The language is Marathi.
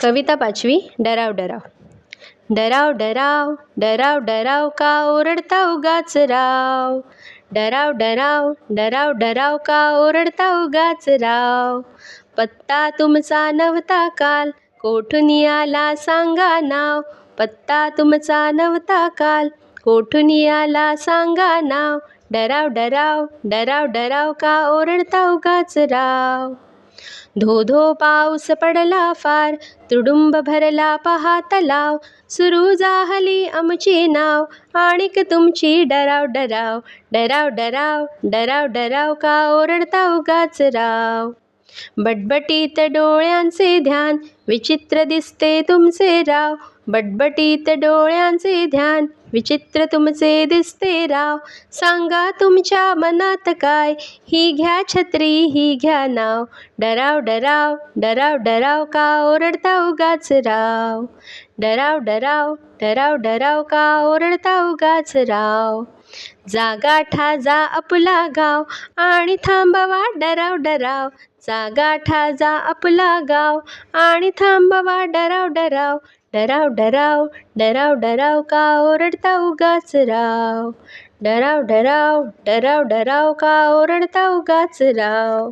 कविता 5वी डराव डराव. डराव डराव डराव डराव का ओरडता उगाच राव. डराव डराव डराव डराव का ओरडता उगाच राव. पत्ता तुमचा नव्हता काल, कोठून आला सांगा नाव. पत्ता तुमचा नव्हता काल, कोठून आला सांगा नाव. डराव डराव डराव डराव का ओरडता उगाच राव. धो धो पाऊस पडला फार, तुडुंब भरला पहा तलाव. सुरू जाहली आमची नाव, आणिक तुमची डराव डराव. डराव डराव डराव डराव का ओरडता उगाच राव. बटबटीत डोळ्यांचे ध्यान, विचित्र दिसते तुमचे राव. बटबटीत डोळ्यांचे ध्यान, विचित्र तुमचे दिसते राव. सांगा तुमच्या मनात काय, ही घ्या छत्री ही घ्या नाव. डराव डराव डराव डराव का ओरडता उगाच राव. डराव डराव डराव डराव का ओरडता उगाच राव. जागा ठाजा आपला गाव, आणि थांबवा डराव डराव. जागा ठाजा आपला गाव, आणि थांबवा डराव डराव. डराव डराव डराव डराव का ओरडता उगाच राव. डराव डराव डराव डराव का ओरडता उगाच राव.